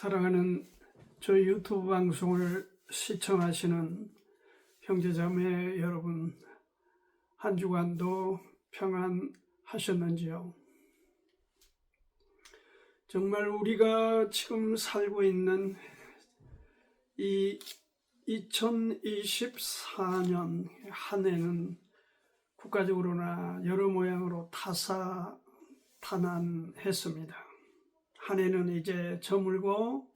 사랑하는 저희 유튜브 방송을 시청하시는 형제자매 여러분, 한 주간도 평안하셨는지요? 정말 우리가 지금 살고 있는 이 2024년 한 해는 국가적으로나 여러 모양으로 다사다난했습니다. 한 해는 이제 저물고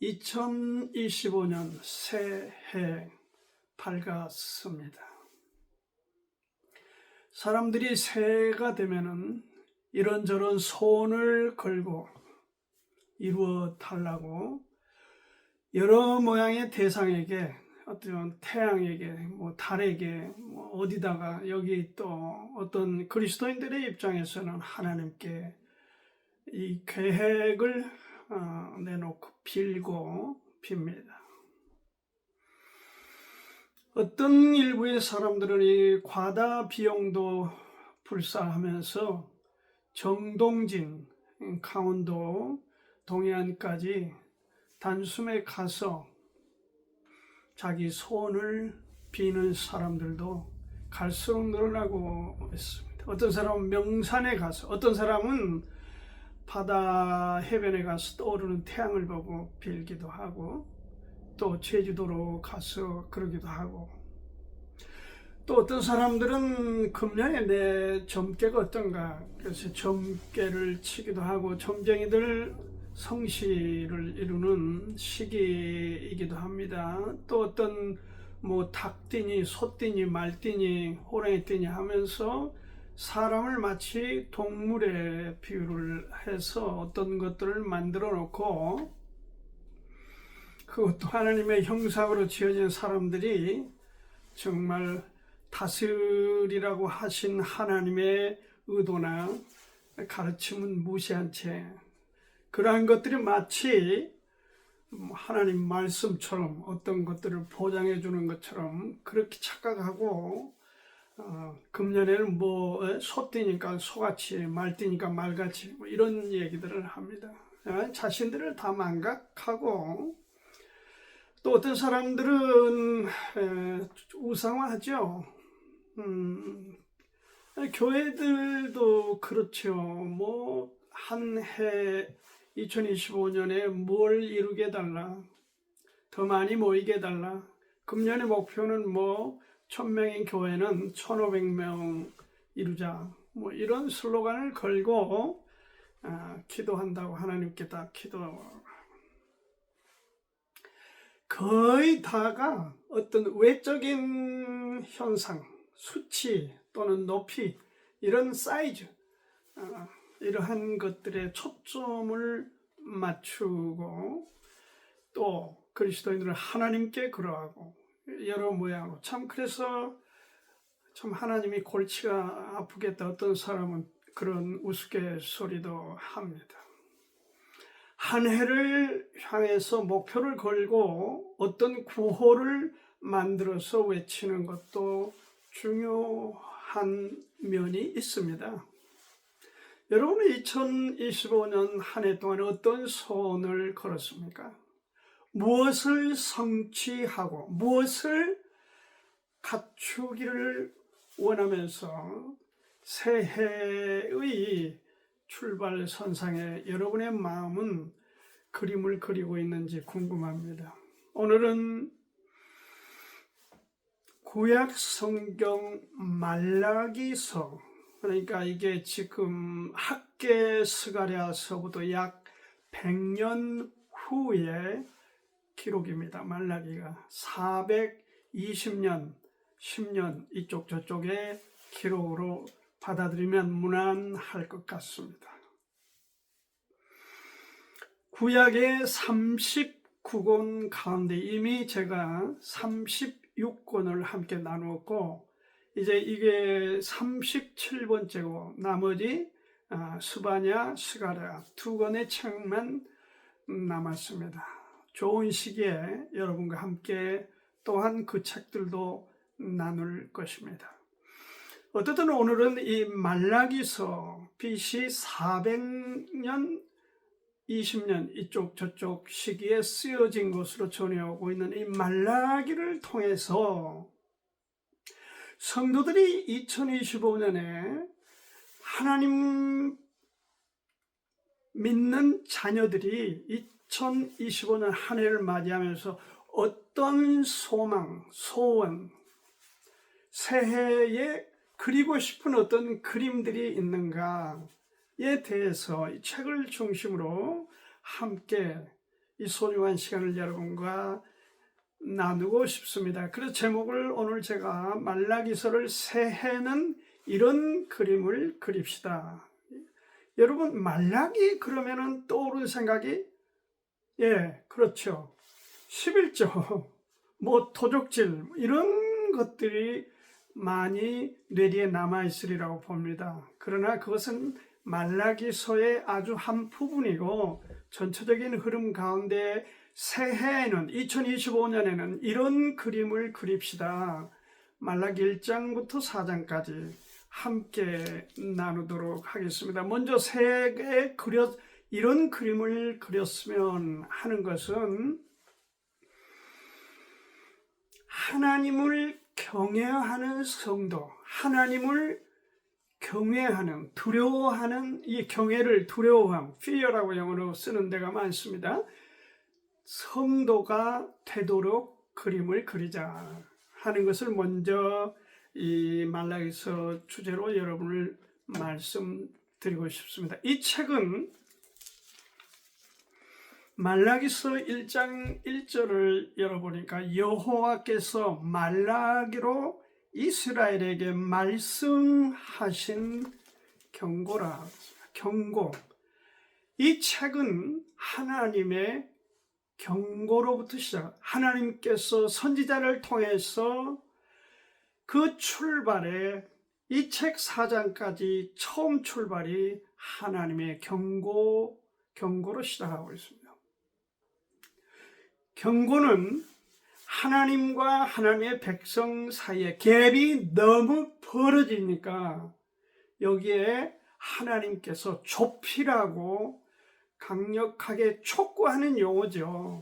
2025년 새해 밝았습니다. 사람들이 새해가 되면은 이런저런 소원을 걸고 이루어 달라고 여러 모양의 대상에게, 어떤 태양에게, 달에게, 어디다가, 여기 또 어떤 그리스도인들의 입장에서는 하나님께 이 계획을 내놓고 빌고 빕니다. 어떤 일부의 사람들은 이 과다 비용도 불사하면서 정동진, 강원도, 동해안까지 단숨에 가서 자기 소원을 비는 사람들도 갈수록 늘어나고 있습니다. 어떤 사람은 명산에 가서, 어떤 사람은 바다 해변에 가서 떠오르는 태양을 보고 빌기도 하고, 또 제주도로 가서 그러기도 하고, 또 어떤 사람들은 금년에 내 점괘가 어떤가, 그래서 점괘를 치기도 하고, 점쟁이들 성시를 이루는 시기이기도 합니다. 또 어떤 닭띠니, 소띠니, 말띠니, 호랑이띠니 하면서 사람을 마치 동물에 비유를 해서 어떤 것들을 만들어 놓고, 그것도 하나님의 형상으로 지어진 사람들이 정말 다스리라고 하신 하나님의 의도나 가르침은 무시한 채 그러한 것들이 마치 하나님 말씀처럼 어떤 것들을 보장해 주는 것처럼 그렇게 착각하고, 금년에는 소띠니까 소같이, 말띠니까 말같이, 이런 얘기들을 합니다. 자신들을 다 망각하고, 또 어떤 사람들은 우상화하죠. 교회들도 그렇죠. 한 해 2025년에 뭘 이루게 해달라, 더 많이 모이게 해달라, 금년의 목표는 1000명인 교회는 1500명 이루자, 이런 슬로건을 걸고 기도한다고 하나님께 다 거의 다가 어떤 외적인 현상, 수치 또는 높이, 이런 사이즈, 이러한 것들에 초점을 맞추고, 또 그리스도인들은 하나님께 그러하고 여러 모양으로, 그래서 참 하나님이 골치가 아프겠다, 어떤 사람은 그런 우스갯소리도 합니다. 한 해를 향해서 목표를 걸고 어떤 구호를 만들어서 외치는 것도 중요한 면이 있습니다. 여러분은 2025년 한 해 동안 어떤 소원을 걸었습니까? 무엇을 성취하고 무엇을 갖추기를 원하면서 새해의 출발선상에 여러분의 마음은 그림을 그리고 있는지 궁금합니다. 오늘은 구약 성경 말라기서, 그러니까 이게 지금 학계 스가랴서부터 약 100년 후의 기록입니다. 말라기가 420년, 10년 이쪽 저쪽의 기록으로 받아들이면 무난할 것 같습니다. 구약의 39권 가운데 이미 제가 36권을 함께 나누었고, 이제 이게 37번째고 나머지 스바냐, 스가랴 2권의 책만 남았습니다. 좋은 시기에 여러분과 함께 또한 그 책들도 나눌 것입니다. 어쨌든 오늘은 이 말라기서 BC 400년 20년 이쪽 저쪽 시기에 쓰여진 것으로 전해오고 있는 이 말라기를 통해서 성도들이 2025년에 하나님 믿는 자녀들이 2025년 한 해를 맞이하면서 어떤 소망, 소원, 새해에 그리고 싶은 어떤 그림들이 있는가에 대해서 이 책을 중심으로 함께 이 소중한 시간을 여러분과 나누고 싶습니다. 그래서 제목을 오늘 제가 말라기서를 새해는 이런 그림을 그립시다. 여러분 말라기 그러면은 떠오르는 생각이 그렇죠. 11조 뭐 토족질 이런 것들이 많이 뇌리에 남아있으리라고 봅니다. 그러나 그것은 말라기서의 아주 한 부분이고 전체적인 흐름 가운데 새해에는 2025년에는 이런 그림을 그립시다. 말라기 1장부터 4장까지 함께 나누도록 하겠습니다. 먼저 새해에 이런 그림을 그렸으면 하는 것은 하나님을 경외하는 성도, 하나님을 경외하는, 두려워하는 이 경외를 두려워함, fear라고 영어로 쓰는 데가 많습니다. 성도가 되도록 그림을 그리자 하는 것을 먼저 이 말라기서 주제로 여러분을 말씀드리고 싶습니다. 이 책은 말라기서 1장 1절을 열어보니까 여호와께서 말라기로 이스라엘에게 말씀하신 경고라. 경고. 이 책은 하나님의 경고로부터 시작. 하나님께서 선지자를 통해서 그 출발에 이 책 4장까지 처음 출발이 하나님의 경고로 시작하고 있습니다. 경고는 하나님과 하나님의 백성 사이에 갭이 너무 벌어지니까 여기에 하나님께서 좁히라고 강력하게 촉구하는 용어죠.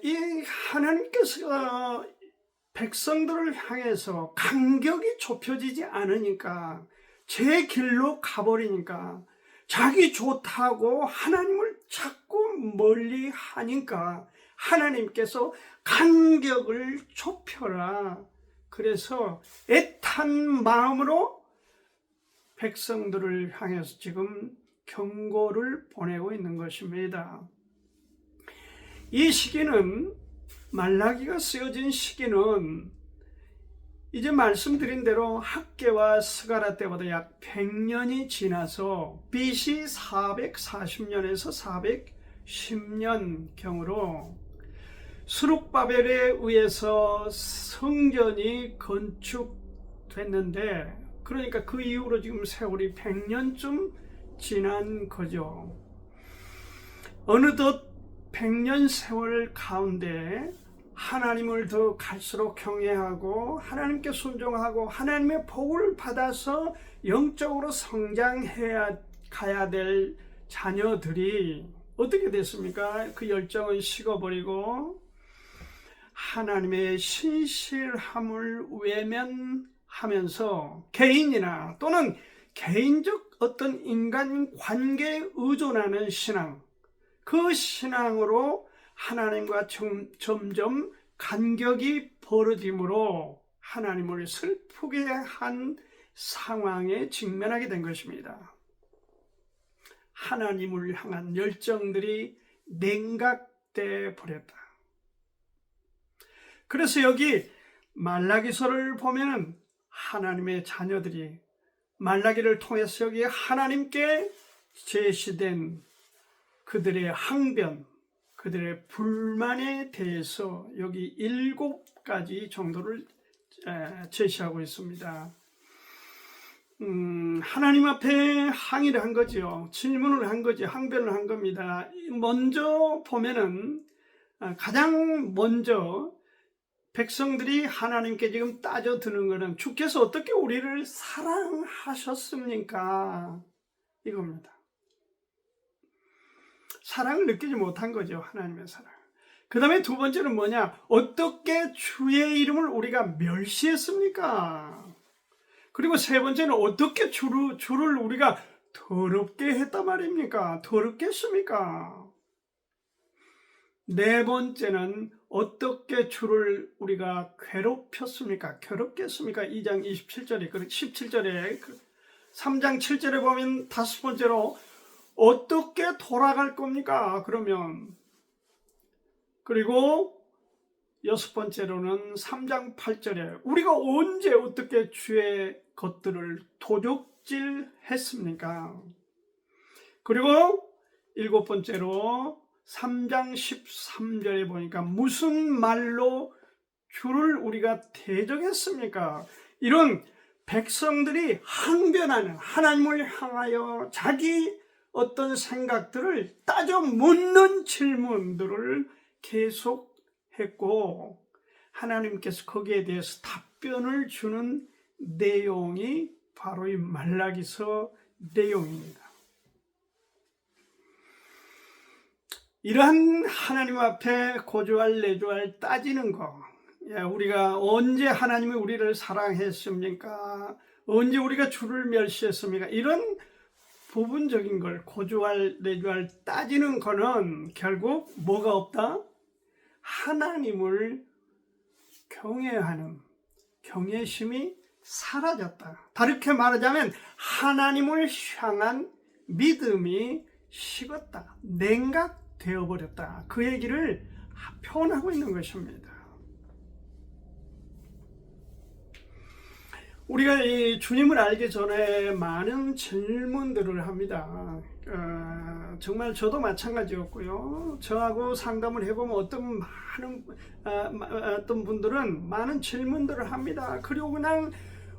이 하나님께서 백성들을 향해서 간격이 좁혀지지 않으니까 제 길로 가버리니까 자기 좋다고 하나님을 자꾸 멀리 하니까 하나님께서 간격을 좁혀라. 그래서 애탄 마음으로 백성들을 향해서 지금 경고를 보내고 있는 것입니다. 이 시기는 말라기가 쓰여진 시기는 이제 말씀드린 대로 학개와 스가랴 때보다 약 100년이 지나서 BC 440년에서 410년경으로 스룹바벨에 의해서 성전이 건축됐는데 그러니까 그 이후로 지금 세월이 100년쯤 지난 거죠. 어느덧 100년 세월 가운데 하나님을 더 갈수록 경외하고 하나님께 순종하고 하나님의 복을 받아서 영적으로 성장해야 가야 될 자녀들이 어떻게 됐습니까? 그 열정은 식어버리고 하나님의 신실함을 외면하면서 개인이나 또는 개인적 어떤 인간 관계에 의존하는 신앙, 그 신앙으로 하나님과 점점 간격이 벌어짐으로 하나님을 슬프게 한 상황에 직면하게 된 것입니다. 하나님을 향한 열정들이 냉각돼 버렸다. 그래서 여기 말라기서를 보면은 하나님의 자녀들이 말라기를 통해서 여기 하나님께 제시된 그들의 항변, 그들의 불만에 대해서 여기 7가지 정도를 제시하고 있습니다. 하나님 앞에 항의를 한 거죠. 질문을 한 거지, 항변을 한 겁니다. 먼저 보면은 가장 먼저 백성들이 하나님께 지금 따져드는 것은 주께서 어떻게 우리를 사랑하셨습니까? 이겁니다. 사랑을 느끼지 못한 거죠. 하나님의 사랑. 그 다음에 두 번째는 뭐냐? 어떻게 주의 이름을 우리가 멸시했습니까? 그리고 세 번째는 어떻게 주를 우리가 더럽게 했단 말입니까? 더럽게 했습니까? 네 번째는 어떻게 주를 우리가 괴롭혔습니까? 괴롭게 했습니까? 2장 27절에, 17절에, 3장 7절에 보면 다섯 번째로 어떻게 돌아갈 겁니까? 그러면 그리고 여섯 번째로는 3장 8절에 우리가 언제 어떻게 주의 것들을 도적질 했습니까? 그리고 일곱 번째로 3장 13절에 보니까 무슨 말로 주를 우리가 대적했습니까? 이런 백성들이 항변하는, 하나님을 향하여 자기 어떤 생각들을 따져 묻는 질문들을 계속 했고, 하나님께서 거기에 대해서 답변을 주는 내용이 바로 이 말라기서 내용입니다. 이러한 하나님 앞에 고주할 내주할 따지는 거, 우리가 언제 하나님이 우리를 사랑했습니까? 언제 우리가 주를 멸시했습니까? 이런 부분적인 걸 고주할 내주할 따지는 거는 결국 뭐가 없다? 하나님을 경외하는 경외심이 사라졌다. 다르게 말하자면 하나님을 향한 믿음이 식었다. 냉각되어버렸다. 그 얘기를 표현하고 있는 것입니다. 우리가 이 주님을 알기 전에 많은 질문들을 합니다. 정말 저도 마찬가지였고요. 저하고 상담을 해보면 어떤 분들은 많은 질문들을 합니다. 그리고 그냥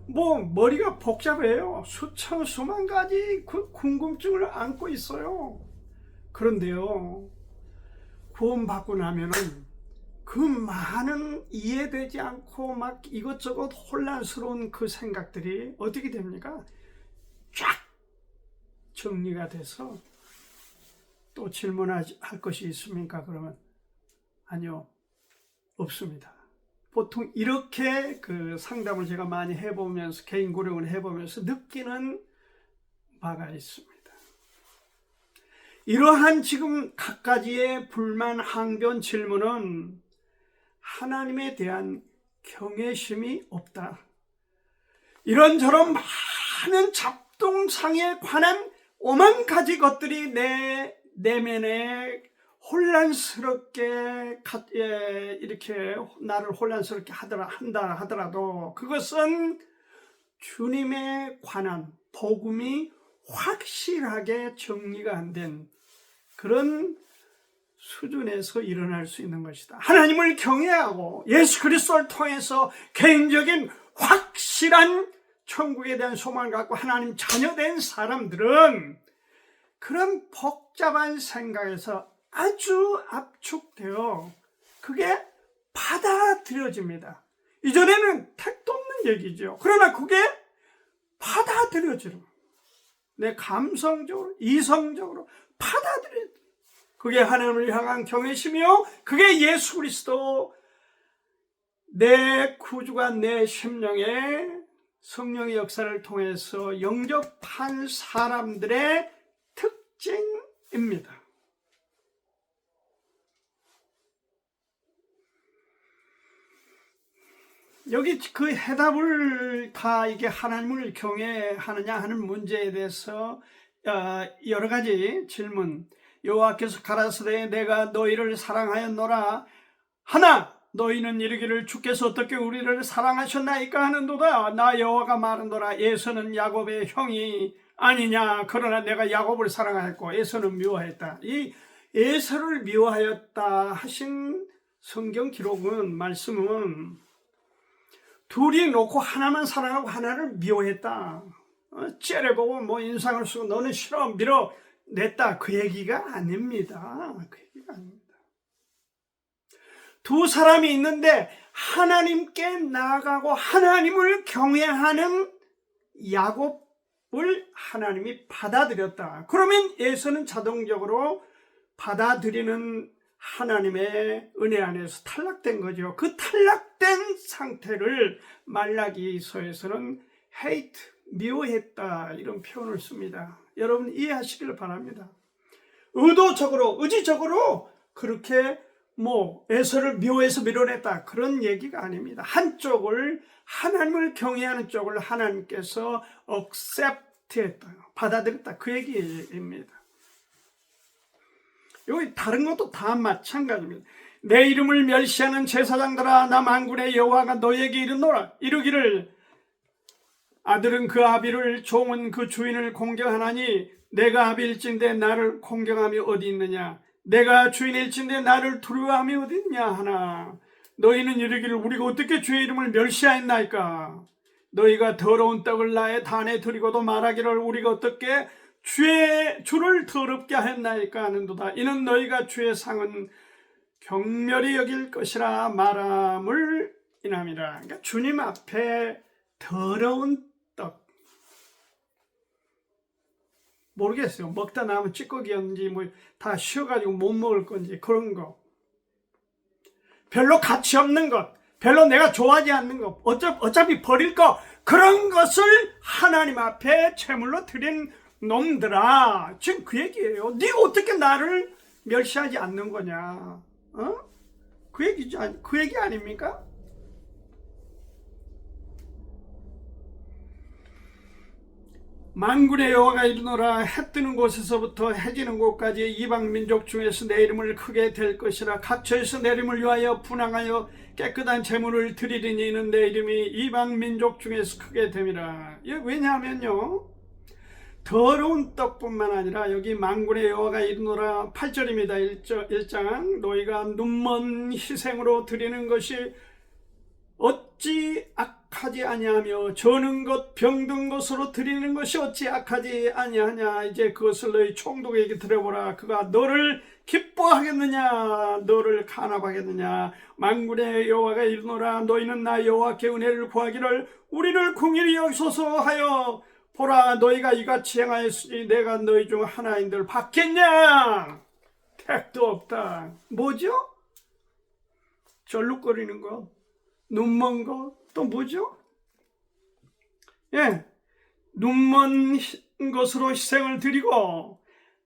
머리가 복잡해요. 수만 가지 궁금증을 안고 있어요. 그런데요, 구원받고 나면은 그 많은 이해되지 않고 막 이것저것 혼란스러운 그 생각들이 어떻게 됩니까? 쫙 정리가 돼서 또 질문할 것이 있습니까? 그러면 아니요, 없습니다. 보통 이렇게 그 상담을 제가 많이 해보면서, 개인 고령을 해보면서 느끼는 바가 있습니다. 이러한 지금 갖가지의 불만, 항변, 질문은 하나님에 대한 경외심이 없다. 이런저런 많은 잡동상에 관한 오만 가지 것들이 내 내면에 혼란스럽게 이렇게 나를 혼란스럽게 한다 하더라도 그것은 주님에 관한 복음이 확실하게 정리가 안 된 그런 수준에서 일어날 수 있는 것이다. 하나님을 경외하고 예수 그리스도를 통해서 개인적인 확실한 천국에 대한 소망을 갖고 하나님 자녀된 사람들은 그런 복잡한 생각에서 아주 압축되어 그게 받아들여집니다. 이전에는 택도 없는 얘기죠. 그러나 그게 받아들여지는, 내 감성적으로, 이성적으로 받아들여져. 그게 하나님을 향한 경외심이요, 그게 예수 그리스도 내 구주가 내 심령에 성령의 역사를 통해서 영접한 사람들의 특징입니다. 여기 그 해답을 다 이게 하나님을 경외하느냐 하는 문제에 대해서 여러 가지 질문. 여호와께서 가라사대 내가 너희를 사랑하였노라 하나 너희는 이르기를 주께서 어떻게 우리를 사랑하셨나이까 하는도다. 나 여호와가 말한도라 에서는 야곱의 형이 아니냐. 그러나 내가 야곱을 사랑하였고 에서는 미워하였다. 이 에서를 미워하였다 하신 성경 기록은, 말씀은 둘이 놓고 하나만 사랑하고 하나를 미워했다, 째려보고 인상을 쓰고 너는 싫어 밀어냈다, 그 얘기가 아닙니다. 그 얘기가 아닙니다. 두 사람이 있는데 하나님께 나아가고 하나님을 경외하는 야곱을 하나님이 받아들였다. 그러면 에서는 자동적으로 받아들이는 하나님의 은혜 안에서 탈락된 거죠. 그 탈락된 상태를 말라기서에서는 hate, 미워했다 이런 표현을 씁니다. 여러분 이해하시길 바랍니다. 의도적으로, 의지적으로 그렇게 에서를 미워해서 밀어냈다 그런 얘기가 아닙니다. 한쪽을, 하나님을 경외하는 쪽을 하나님께서 accept했다, 받아들였다 그 얘기입니다. 여기 다른 것도 다 마찬가지입니다. 내 이름을 멸시하는 제사장들아, 나 만군의 여호와가 너에게 이르기를 아들은 그 아비를, 종은 그 주인을 공경하나니 내가 아비일진데 나를 공경함이 어디 있느냐? 내가 주인일진데 나를 두려워함이 어디 있냐 하나. 너희는 이르기를 우리가 어떻게 주의 이름을 멸시하였나이까? 너희가 더러운 떡을 나의 단에 드리고도 말하기를 우리가 어떻게 주를 더럽게 하였나이까 하는도다. 이는 너희가 주의 상은 경멸히 여길 것이라 말함을 인함이라. 그러니까 주님 앞에 더러운 떡, 모르겠어요. 먹다 남은 찌꺼기였는지 다 쉬어가지고 못 먹을 건지 그런 거, 별로 가치 없는 것, 별로 내가 좋아하지 않는 것, 어차피 버릴 거, 그런 것을 하나님 앞에 제물로 드린 놈들아. 지금 그 얘기예요. 네가 어떻게 나를 멸시하지 않는 거냐? 그 얘기죠. 그 얘기 아닙니까? 만군의 여호와가 이르노라. 해 뜨는 곳에서부터 해 지는 곳까지 이방 민족 중에서 내 이름을 크게 될 것이라. 각처에서 내 이름을 위하여 분향하여 깨끗한 제물을 드리리니 이는 내 이름이 이방 민족 중에서 크게 됨이라. 왜냐하면요, 더러운 떡뿐만 아니라 여기 만군의 여호와가 이르노라 8절입니다. 1장 너희가 눈먼 희생으로 드리는 것이 어찌 악하지 아니하며 저는 것 병든 것으로 드리는 것이 어찌 악하지 아니하냐. 이제 그것을 너희 총독에게 드려보라. 그가 너를 기뻐하겠느냐 너를 간합하겠느냐. 만군의 여호와가 이르노라. 너희는 나 여호와께 은혜를 구하기를 우리를 긍휼히 여기소서 하여 보라. 너희가 이같이 행하였으니 내가 너희 중 하나인들 받겠냐. 택도 없다. 뭐죠? 절룩거리는 것, 눈먼 것, 또 뭐죠? 눈먼 것으로 희생을 드리고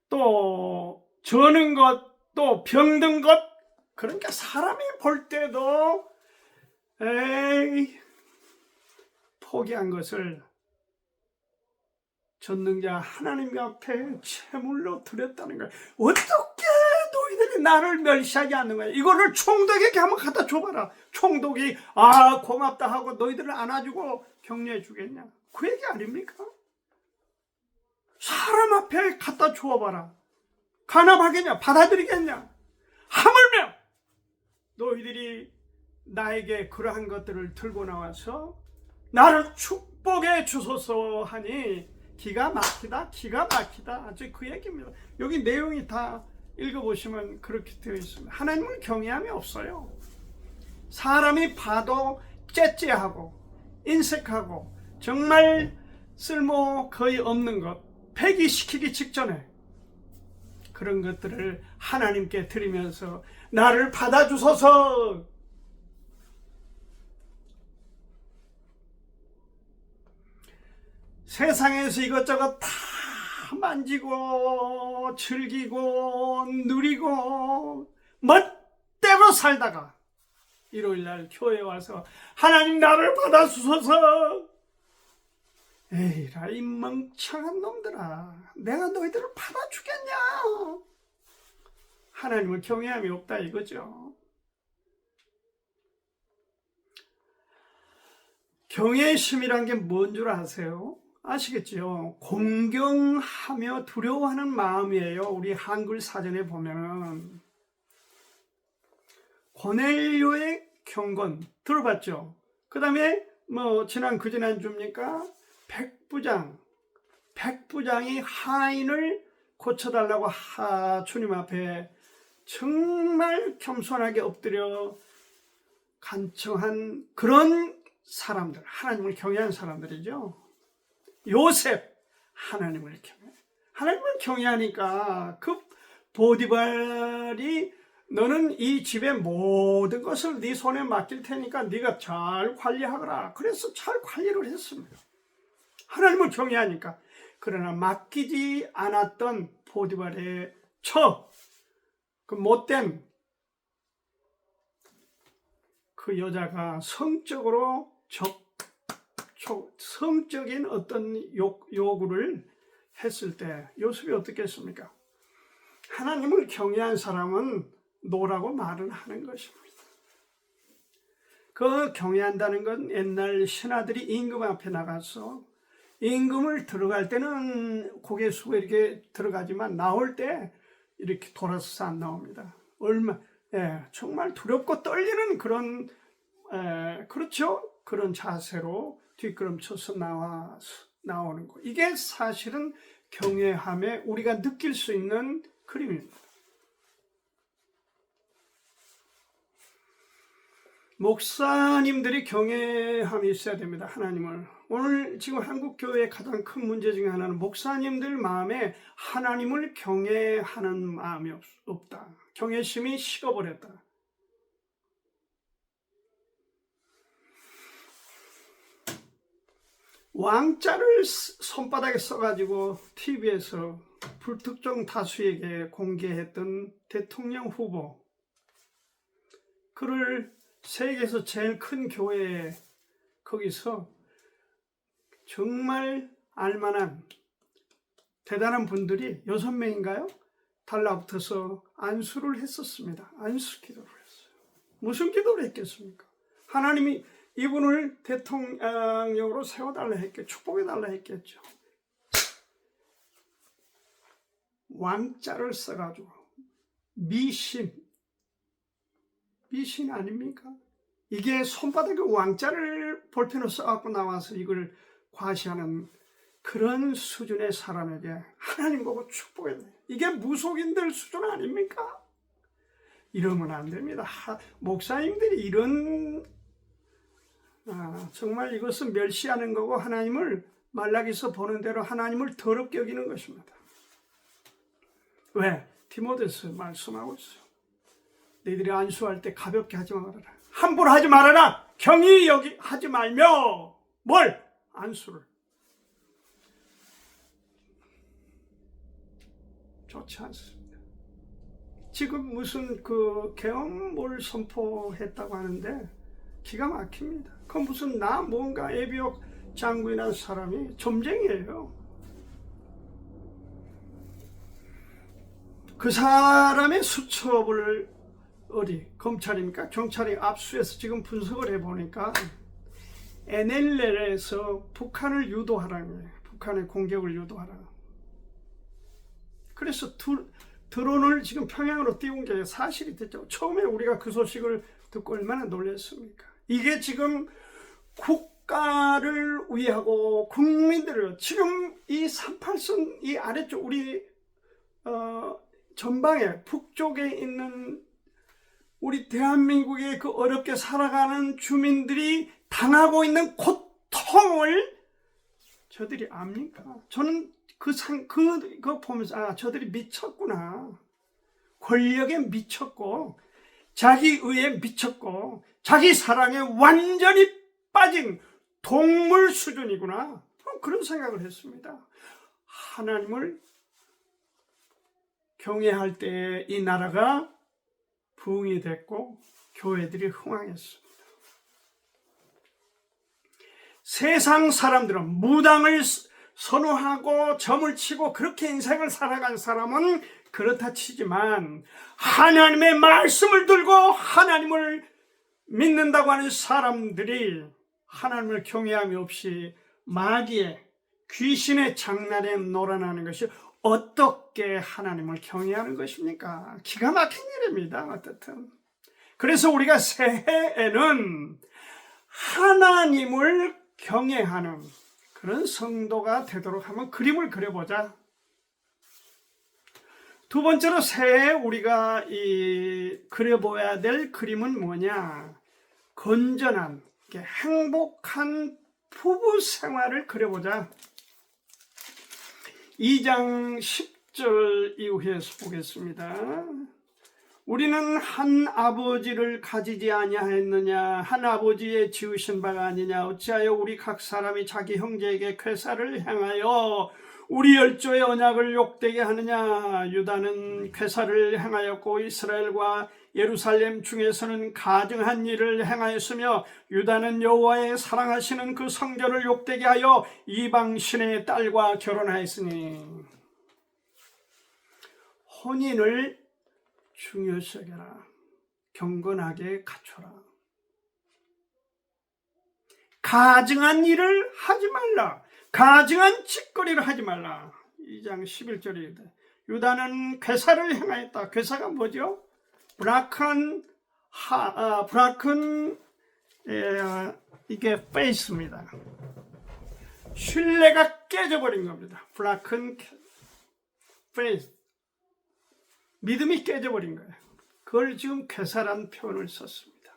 또 저는 것, 또 병든 것. 그러니까 사람이 볼 때도 포기한 것을 전능자 하나님 앞에 제물로 드렸다는 거야. 어떻게 너희들이 나를 멸시하지 않는 거야? 이거를 총독에게 한번 갖다 줘봐라. 총독이 고맙다 하고 너희들을 안아주고 격려해 주겠냐? 그 얘기 아닙니까? 사람 앞에 갖다 주어봐라. 간합하겠냐? 받아들이겠냐? 하물며 너희들이 나에게 그러한 것들을 들고 나와서 나를 축복해 주소서 하니 기가 막히다, 기가 막히다. 아주 그 얘기입니다. 여기 내용이 다 읽어보시면 그렇게 되어 있습니다. 하나님을 경외함이 없어요. 사람이 봐도 째째하고 인색하고 정말 쓸모 거의 없는 것, 폐기시키기 직전에 그런 것들을 하나님께 드리면서 나를 받아주소서. 세상에서 이것저것 다 만지고 즐기고 누리고 멋대로 살다가 일요일날 교회에 와서 하나님 나를 받아주소서. 에이라 이 멍청한 놈들아, 내가 너희들을 받아주겠냐. 하나님을 경외함이 없다 이거죠. 경외심이란 게 뭔 줄 아세요? 아시겠죠? 공경하며 두려워하는 마음이에요. 우리 한글 사전에 보면 고넬료의 경건 들어봤죠? 그 다음에 그지난주입니까? 백부장이 하인을 고쳐달라고 주님 앞에 정말 겸손하게 엎드려 간청한 그런 사람들, 하나님을 경외한 사람들이죠. 요셉, 하나님을 경외하니까 그 보디발이 너는 이 집의 모든 것을 네 손에 맡길 테니까 네가 잘 관리하거라. 그래서 잘 관리를 했습니다. 하나님을 경외하니까. 그러나 맡기지 않았던 보디발의 그 못된 그 여자가 성적으로 성적인 어떤 요구를 했을 때 요셉이 어떻게 했습니까? 하나님을 경외한 사람은 노라고 말은 하는 것입니다. 그 경외한다는 건 옛날 신하들이 임금 앞에 나가서 임금을 들어갈 때는 고개 숙여 이렇게 들어가지만 나올 때 이렇게 돌아서서 안 나옵니다. 정말 두렵고 떨리는 그런 그렇죠? 그런 자세로 뒷걸음쳐서 나오는 거. 이게 사실은 경외함에 우리가 느낄 수 있는 그림입니다. 목사님들이 경외함이 있어야 됩니다. 하나님을. 오늘 지금 한국교회의 가장 큰 문제 중에 하나는 목사님들 마음에 하나님을 경외하는 마음이 없다. 경외심이 식어버렸다. 왕자를 손바닥에 써가지고 TV에서 불특정 다수에게 공개했던 대통령 후보, 그를 세계에서 제일 큰 교회 거기서 정말 알만한 대단한 분들이 6명인가요? 달라붙어서 안수를 했었습니다. 안수 기도를 했어요. 무슨 기도를 했겠습니까? 하나님이 이분을 대통령으로 세워달라 했겠죠. 축복해달라 했겠죠. 왕자를 써가지고 미신 아닙니까? 이게 손바닥에 왕자를 볼펜으로 써갖고 나와서 이걸 과시하는 그런 수준의 사람에게 하나님 보고 축복해야 돼. 이게 무속인들 수준 아닙니까? 이러면 안 됩니다. 목사님들이 이런 정말 이것은 멸시하는 거고 하나님을 말라기서 보는 대로 하나님을 더럽게 여기는 것입니다. 왜? 디모데서 말씀하고 있어요. 너희들이 안수할 때 가볍게 하지 말아라. 함부로 하지 말아라. 경히 하지 말며 뭘? 안수를. 좋지 않습니다. 지금 무슨 계엄을 선포했다고 하는데 기가 막힙니다. 그 무슨 뭔가 에비옥 장군이라는 사람이 점쟁이에요. 그 사람의 수첩을 검찰입니까? 경찰이 압수해서 지금 분석을 해보니까 NLL에서 북한을 유도하라는 거예요. 북한의 공격을 유도하라. 그래서 드론을 지금 평양으로 띄운 게 사실이 됐죠. 처음에 우리가 그 소식을 듣고 얼마나 놀랐습니까? 이게 지금 국가를 위하고 국민들을 지금 이 38선 이 아래쪽 우리 전방에 북쪽에 있는 우리 대한민국의 그 어렵게 살아가는 주민들이 당하고 있는 고통을 저들이 압니까? 저는 그거 보면서 저들이 미쳤구나. 권력에 미쳤고 자기 의에 미쳤고 자기 사랑에 완전히 빠진 동물 수준이구나. 그런 생각을 했습니다. 하나님을 경외할 때 이 나라가 부흥이 됐고 교회들이 흥황했습니다. 세상 사람들은 무당을 선호하고 점을 치고 그렇게 인생을 살아간 사람은 그렇다 치지만 하나님의 말씀을 들고 하나님을 믿는다고 하는 사람들이 하나님을 경외함이 없이 마귀의 귀신의 장난에 놀아나는 것이 어떻게 하나님을 경외하는 것입니까? 기가 막힌 일입니다. 어떻든 그래서 우리가 새해에는 하나님을 경외하는 그런 성도가 되도록 한번 그림을 그려보자. 두 번째로 새해에 우리가 그려봐야 될 그림은 뭐냐? 건전한 행복한 부부 생활을 그려보자. 2장 10절 이후에서 보겠습니다. 우리는 한 아버지를 가지지 아니하였느냐? 한 아버지의 지으신 바가 아니냐? 어찌하여 우리 각 사람이 자기 형제에게 궤사를 행하여 우리 열조의 언약을 욕되게 하느냐? 유다는 궤사를 행하였고 이스라엘과 예루살렘 중에서는 가증한 일을 행하였으며 유다는 여호와의 사랑하시는 그 성전을 욕되게 하여 이방신의 딸과 결혼하였으니 혼인을 중요시 여겨라. 경건하게 갖춰라. 가증한 일을 하지 말라. 가증한 짓거리를 하지 말라. 2장 11절입니다. 유다는 궤사를 행하였다. 궤사가 뭐죠? 이게 페이스입니다. 신뢰가 깨져버린 겁니다. 브라큰 페이스. 믿음이 깨져버린 거예요. 그걸 지금 궤사란 표현을 썼습니다.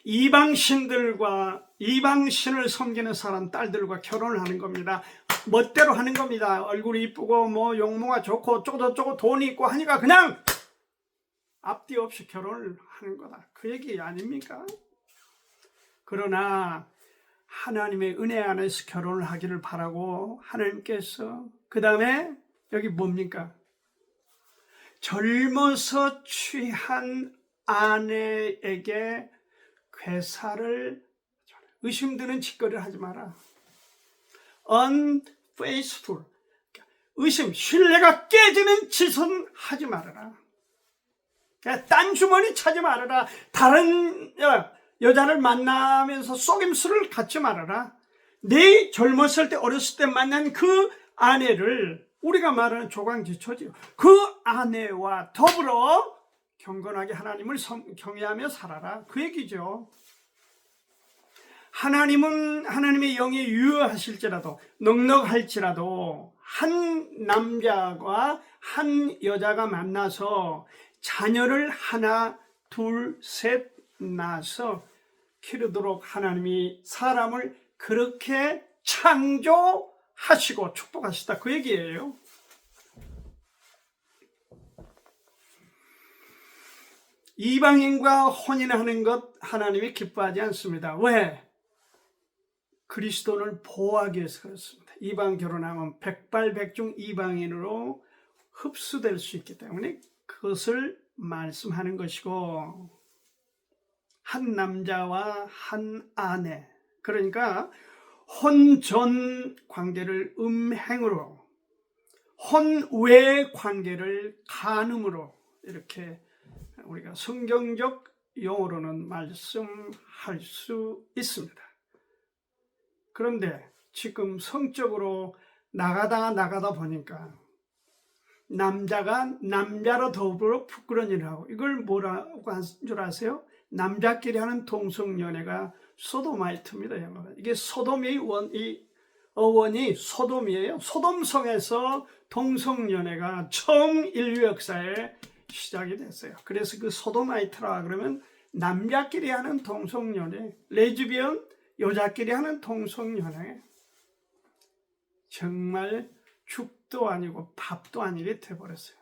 이방신들과 이방신을 섬기는 사람 딸들과 결혼을 하는 겁니다. 멋대로 하는 겁니다. 얼굴이 이쁘고 뭐 용모가 좋고 어쩌고저쩌고 돈이 있고 하니까 그냥 앞뒤 없이 결혼을 하는 거다. 그 얘기 아닙니까? 그러나 하나님의 은혜 안에서 결혼을 하기를 바라고 하나님께서 그 다음에 여기 뭡니까? 젊어서 취한 아내에게 궤사를 의심드는 짓거리를 하지 마라. unfaithful, 의심, 신뢰가 깨지는 짓은 하지 말아라. 딴 주머니 차지 말아라. 다른 여자를 만나면서 속임수를 갖지 말아라. 내 젊었을 때 어렸을 때 만난 그 아내를 우리가 말하는 조강지초지요. 그 아내와 더불어 경건하게 하나님을 경외하며 살아라. 그 얘기죠. 하나님은 하나님의 영이 유효하실지라도 넉넉할지라도 한 남자와 한 여자가 만나서 자녀를 하나 둘 셋 낳아서 기르도록 하나님이 사람을 그렇게 창조하시고 축복하시다. 그 얘기예요. 이방인과 혼인하는 것 하나님이 기뻐하지 않습니다. 왜? 그리스도를 보호하기 위해서 그렇습니다. 이방 결혼하면 백발백중 이방인으로 흡수될 수 있기 때문에 그것을 말씀하는 것이고, 한 남자와 한 아내, 그러니까 혼전 관계를 음행으로, 혼외 관계를 간음으로, 이렇게 우리가 성경적 용어로는 말씀할 수 있습니다. 그런데 지금 성적으로 나가다 보니까 남자가 남자로 더불어 부끄러운 일을 하고, 이걸 뭐라고 한 줄 아세요? 남자끼리 하는 동성연애가 소도마이트입니다. 이게 소돔의 어원이 소돔이에요. 소돔성에서 동성연애가 처음 인류 역사에 시작이 됐어요. 그래서 그 소도마이트라 그러면 남자끼리 하는 동성연애, 레즈비언, 여자끼리 하는 동성연애, 정말 죽도 아니고 밥도 아니게 돼버렸어요.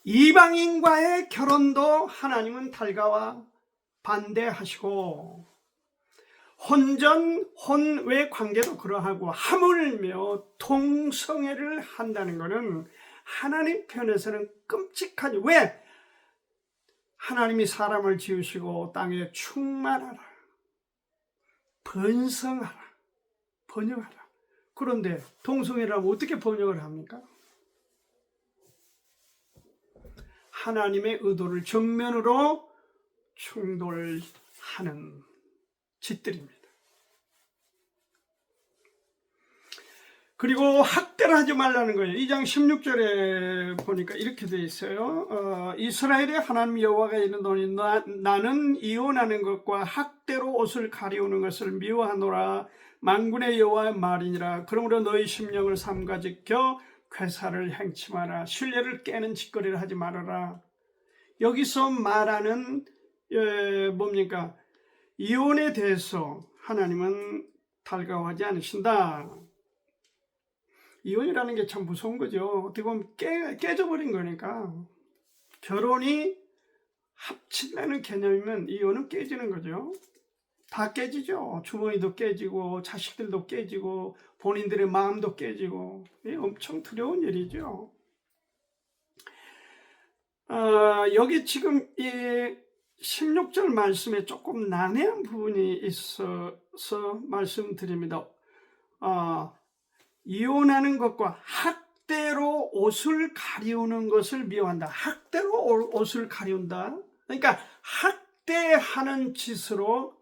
이방인과의 결혼도 하나님은 달가와 반대하시고, 혼외 관계도 그러하고, 하물며 동성애를 한다는 것은 하나님 편에서는 끔찍하지. 왜? 하나님이 사람을 지으시고 땅에 충만하라, 번성하라, 번영하라. 그런데 동성애라면 어떻게 번영을 합니까? 하나님의 의도를 정면으로 충돌하는 짓들입니다. 그리고 학대를 하지 말라는 거예요. 2장 16절에 보니까 이렇게 되어 있어요. 이스라엘의 하나님 여호와가 이르노니 나는 이혼하는 것과 학대로 옷을 가리우는 것을 미워하노라. 만군의 여호와의 말이니라. 그러므로 너희 심령을 삼가지켜 궤사를 행치 마라. 신뢰를 깨는 짓거리를 하지 말아라. 여기서 말하는 뭡니까? 이혼에 대해서 하나님은 달가워하지 않으신다. 이혼이라는 게 참 무서운 거죠. 어떻게 보면 깨져버린 거니까. 결혼이 합치려는 개념이면 이혼은 깨지는 거죠. 다 깨지죠. 주머니도 깨지고 자식들도 깨지고 본인들의 마음도 깨지고. 이게 엄청 두려운 일이죠. 여기 지금 이 16절 말씀에 조금 난해한 부분이 있어서 말씀드립니다. 이혼하는 것과 학대로 옷을 가리우는 것을 미워한다. 학대로 옷을 가리운다. 그러니까 학대하는 짓으로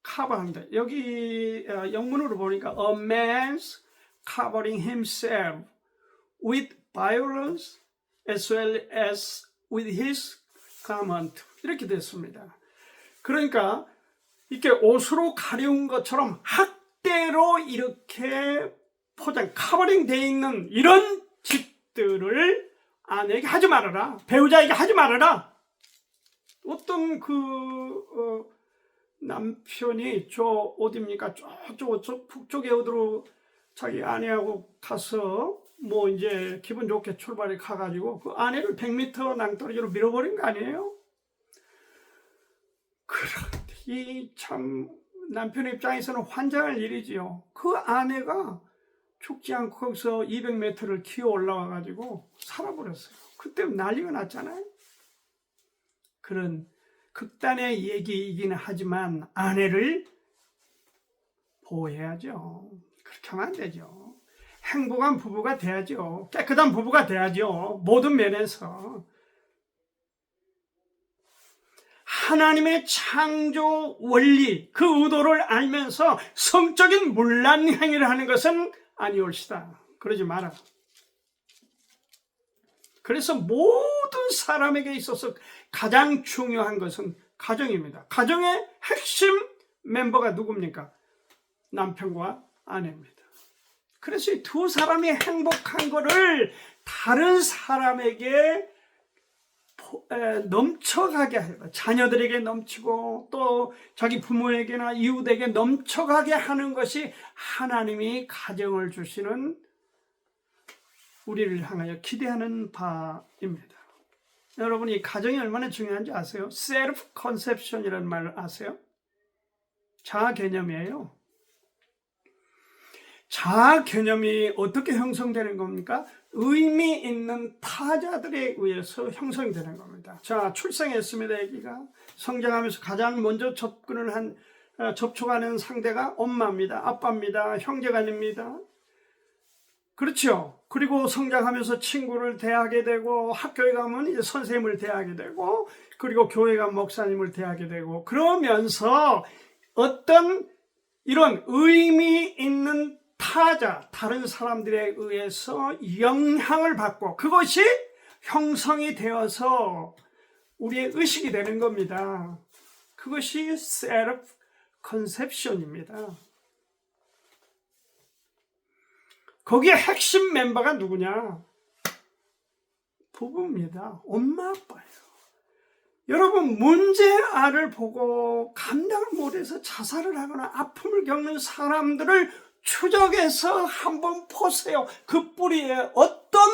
커버한다. 여기 영문으로 보니까 a man's covering himself with violence as well as with his garment. 이렇게 됐습니다. 그러니까 이렇게 옷으로 가려운 것처럼 학대로 이렇게 커버링 되어 있는 이런 짓들을 아내에게 하지 말아라. 배우자에게 하지 말아라. 어떤 남편이 어디입니까? 저쪽 북쪽에 어디로 자기 아내하고 가서 뭐 이제 기분 좋게 출발해 가가지고 그 아내를 100m 낭떠러지로 밀어버린 거 아니에요? 그런데 이 참 남편의 입장에서는 환장할 일이지요. 그 아내가 죽지 않고 거기서 200m를 기어 올라와가지고 살아버렸어요. 그때 난리가 났잖아요. 그런 극단의 얘기이긴 하지만 아내를 보호해야죠. 그렇게 하면 안 되죠. 행복한 부부가 돼야죠. 깨끗한 부부가 돼야죠. 모든 면에서. 하나님의 창조 원리, 그 의도를 알면서 성적인 문란 행위를 하는 것은 아니올시다. 그러지 마라. 그래서 모든 사람에게 있어서 가장 중요한 것은 가정입니다. 가정의 핵심 멤버가 누굽니까? 남편과 아내입니다. 그래서 이 두 사람이 행복한 거를 다른 사람에게 넘쳐가게 하고 자녀들에게 넘치고 또 자기 부모에게나 이웃에게 넘쳐가게 하는 것이 하나님이 가정을 주시는 우리를 향하여 기대하는 바입니다. 여러분, 이 가정이 얼마나 중요한지 아세요? 셀프 컨셉션이라는 말 아세요? 자아 개념이에요. 자아 개념이 어떻게 형성되는 겁니까? 의미 있는 타자들에 의해서 형성이 되는 겁니다. 자, 출생했습니다. 아기가 성장하면서 가장 먼저 접촉하는 상대가 엄마입니다. 아빠입니다. 형제간입니다. 그렇죠. 그리고 성장하면서 친구를 대하게 되고 학교에 가면 이제 선생님을 대하게 되고 그리고 교회 가면 목사님을 대하게 되고 그러면서 어떤 이런 의미 있는 타자, 다른 사람들에 의해서 영향을 받고 그것이 형성이 되어서 우리의 의식이 되는 겁니다. 그것이 셀프 컨셉션입니다. 거기에 핵심 멤버가 누구냐? 부부입니다. 엄마, 아빠예요. 여러분, 문제아를 보고 감당을 못해서 자살을 하거나 아픔을 겪는 사람들을 추적해서 한번 보세요. 그 뿌리에 어떤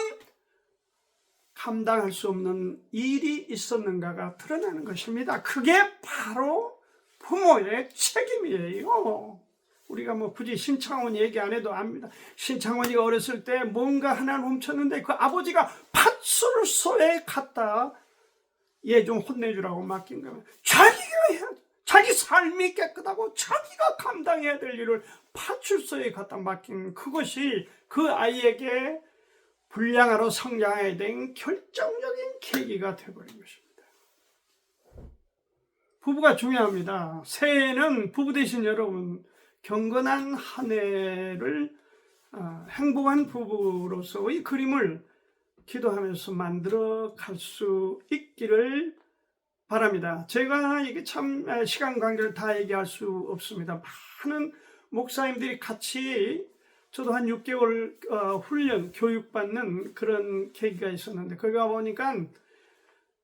감당할 수 없는 일이 있었는가가 드러나는 것입니다. 그게 바로 부모의 책임이에요. 우리가 뭐 굳이 신창원 얘기 안 해도 압니다. 신창원이가 어렸을 때 뭔가 하나를 훔쳤는데 그 아버지가 파출소에 갔다 얘 좀 혼내주라고 맡긴 거예요. 자기가 해야 돼. 자기 삶이 깨끗하고 자기가 감당해야 될 일을 파출소에 갖다 맡긴 그것이 그 아이에게 불량아로 성장해야 된 결정적인 계기가 되어버린 것입니다. 부부가 중요합니다. 새해에는 부부 되신 여러분 경건한 한 해를 행복한 부부로서의 그림을 기도하면서 만들어 갈 수 있기를 바랍니다. 제가 이게 참 시간 관계를 다 얘기할 수 없습니다. 많은 목사님들이 같이 저도 한 6개월 훈련, 교육받는 그런 계기가 있었는데 거기 가보니까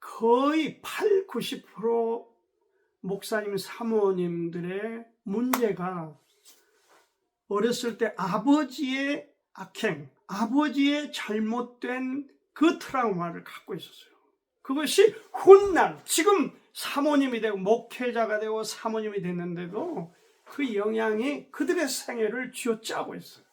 거의 80-90% 목사님, 사모님들의 문제가 어렸을 때 아버지의 악행, 아버지의 잘못된 그 트라우마를 갖고 있었어요. 그것이 훗날 지금 사모님이 되고 목회자가 되고 사모님이 됐는데도 그 영향이 그들의 생애를 쥐어짜고 있어요.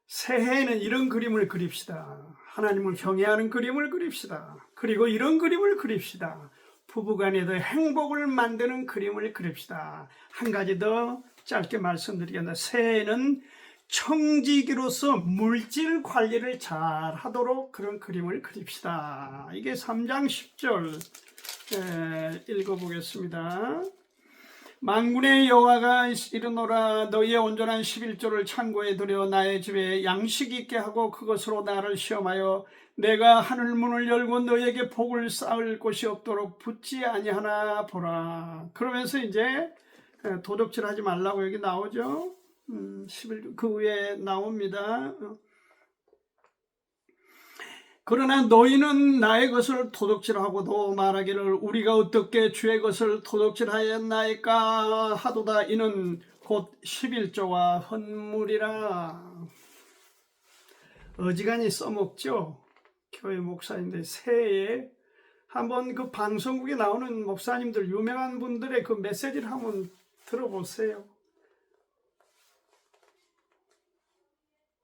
새해에는 이런 그림을 그립시다. 하나님을 경외하는 그림을 그립시다. 그리고 이런 그림을 그립시다. 부부간에도 행복을 만드는 그림을 그립시다. 한 가지 더 짧게 말씀드리겠습니다. 새해에는 청지기로서 물질 관리를 잘 하도록 그런 그림을 그립시다. 이게 3장 10절 읽어보겠습니다. 만군의 여호와가 이르노라, 너희의 온전한 11조를 창고에 들여 나의 집에 양식 있게 하고 그것으로 나를 시험하여 내가 하늘 문을 열고 너희에게 복을 쌓을 곳이 없도록 붙지 아니하나 보라. 그러면서 이제 도둑질 하지 말라고 여기 나오죠. 11조 그 위에 나옵니다. 그러나 너희는 나의 것을 도둑질하고도 말하기를 우리가 어떻게 주의 것을 도둑질하였나이까 하도다. 이는 곧 11조와 헌물이라. 어지간히 써먹죠. 교회 목사님들 새해에 한번 그 방송국에 나오는 목사님들 유명한 분들의 그 메시지를 한번 들어보세요.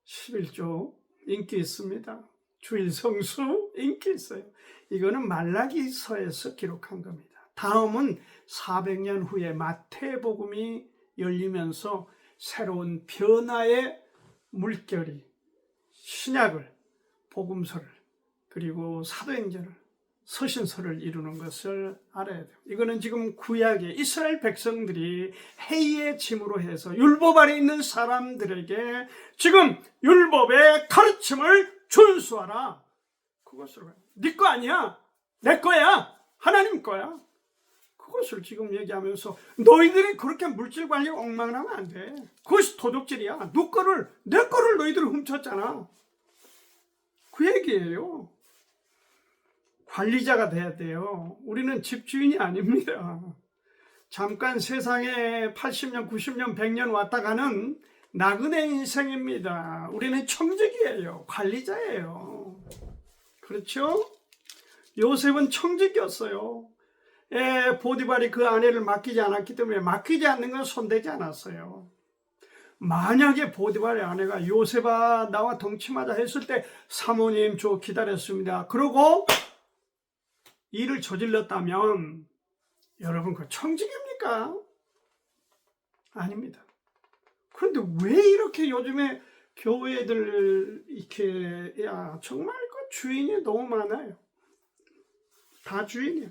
11조 인기 있습니다. 주일 성수 인기 있어요. 이거는 말라기서에서 기록한 겁니다. 다음은 400년 후에 마태복음이 열리면서 새로운 변화의 물결이 신약을, 복음서를, 그리고 사도행전을, 서신서를 이루는 것을 알아야 돼요. 이거는 지금 구약의 이스라엘 백성들이 해이의 짐으로 해서 율법 아래 있는 사람들에게 지금 율법의 가르침을 준수하라. 그것으로 네 거 아니야, 내 거야, 하나님 거야. 그것을 지금 얘기하면서 너희들이 그렇게 물질 관리에 엉망하면 안 돼. 그것이 도둑질이야. 내 거를 너희들이 훔쳤잖아. 그 얘기예요. 관리자가 돼야 돼요. 우리는 집주인이 아닙니다. 잠깐 세상에 80년, 90년, 100년 왔다 가는 나그네 인생입니다. 우리는 청직이에요. 관리자예요. 그렇죠? 요셉은 청직이었어요. 보디발이 그 아내를 맡기지 않았기 때문에 맡기지 않는 건 손대지 않았어요. 만약에 보디발의 아내가 요셉아 나와 동침하자 했을 때 사모님 저 기다렸습니다. 그러고 일을 저질렀다면 여러분 그 청직입니까? 아닙니다. 그런데 왜 이렇게 요즘에 교회들 이렇게 정말 그 주인이 너무 많아요. 다 주인이에요.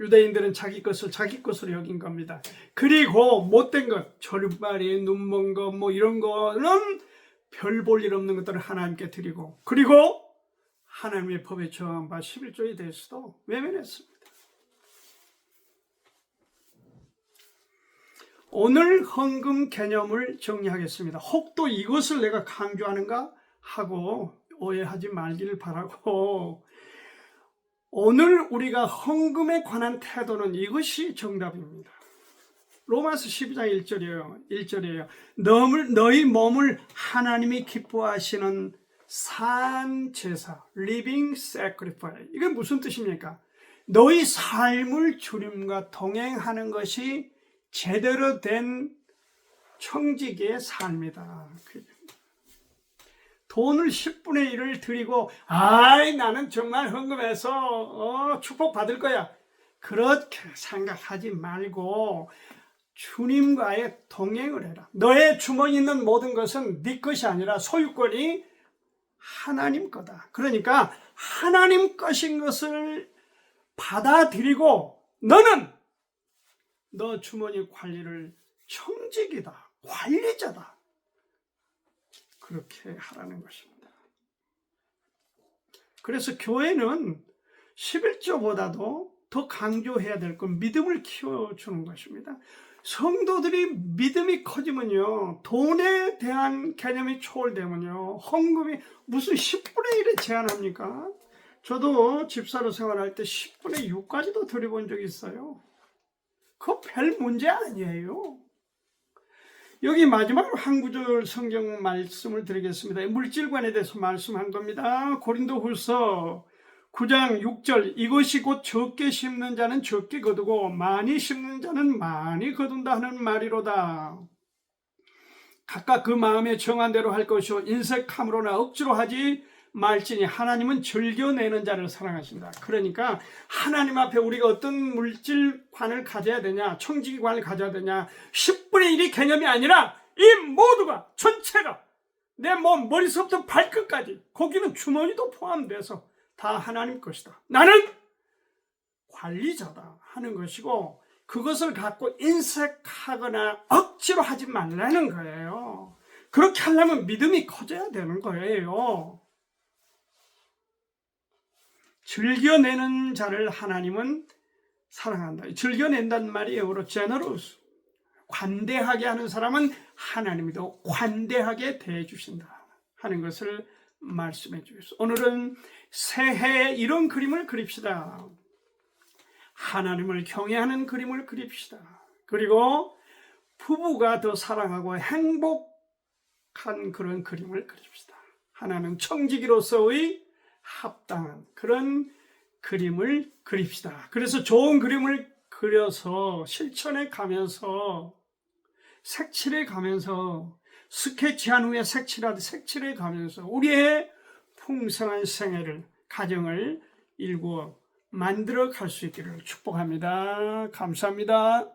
유대인들은 자기 것으로 여긴 겁니다. 그리고 못된 것, 저리발이, 눈먼 것, 뭐 이런 거는 별 볼 일 없는 것들을 하나님께 드리고, 그리고 하나님의 법에 저항한 바 11조에 대해서도 외면했습니다. 오늘 헌금 개념을 정리하겠습니다. 혹도 이것을 내가 강조하는가 하고 오해하지 말기를 바라고, 오늘 우리가 헌금에 관한 태도는 이것이 정답입니다. 로마서 12장 1절이에요. 너희 몸을 하나님이 기뻐하시는 산 제사, living sacrifice. 이게 무슨 뜻입니까? 너희 삶을 주님과 동행하는 것이 제대로 된 청지기의 삶이다. 돈을 10분의 1을 드리고 나는 정말 헌금해서 축복받을 거야. 그렇게 생각하지 말고 주님과의 동행을 해라. 너의 주머니에 있는 모든 것은 네 것이 아니라 소유권이 하나님 거다. 그러니까 하나님 것인 것을 받아들이고 너는 너 주머니 관리를 청직이다, 관리자다. 그렇게 하라는 것입니다. 그래서 교회는 11조보다도 더 강조해야 될 건 믿음을 키워주는 것입니다. 성도들이 믿음이 커지면요, 돈에 대한 개념이 초월되면요, 헌금이 무슨 10분의 1에 제한합니까? 저도 집사로 생활할 때 10분의 6까지도 드려본 적이 있어요. 그거 별 문제 아니에요. 여기 마지막으로 한 구절 성경 말씀을 드리겠습니다. 물질관에 대해서 말씀한 겁니다. 고린도후서 9장 6절, 이것이 곧 적게 심는 자는 적게 거두고 많이 심는 자는 많이 거둔다 하는 말이로다. 각각 그 마음에 정한 대로 할 것이요 인색함으로나 억지로 하지 말지니 하나님은 즐겨내는 자를 사랑하신다. 그러니까 하나님 앞에 우리가 어떤 물질관을 가져야 되냐, 청지기관을 가져야 되냐, 10분의 1이 개념이 아니라 이 모두가, 전체가, 내 몸 머리서부터 발끝까지, 거기는 주머니도 포함돼서 다 하나님 것이다. 나는 관리자다 하는 것이고, 그것을 갖고 인색하거나 억지로 하지 말라는 거예요. 그렇게 하려면 믿음이 커져야 되는 거예요. 즐겨내는 자를 하나님은 사랑한다. 즐겨낸다는 말이 영어로 generous, 관대하게 하는 사람은 하나님도 관대하게 대해주신다 하는 것을 말씀해 주셨어요. 오늘은 새해에 이런 그림을 그립시다. 하나님을 경외하는 그림을 그립시다. 그리고 부부가 더 사랑하고 행복한 그런 그림을 그립시다. 하나는 청지기로서의 합당한 그런 그림을 그립시다. 그래서 좋은 그림을 그려서 실천해 가면서, 색칠해 가면서, 스케치한 후에 색칠하듯 색칠해 가면서 우리의 풍성한 생애를, 가정을 일구어 만들어 갈 수 있기를 축복합니다. 감사합니다.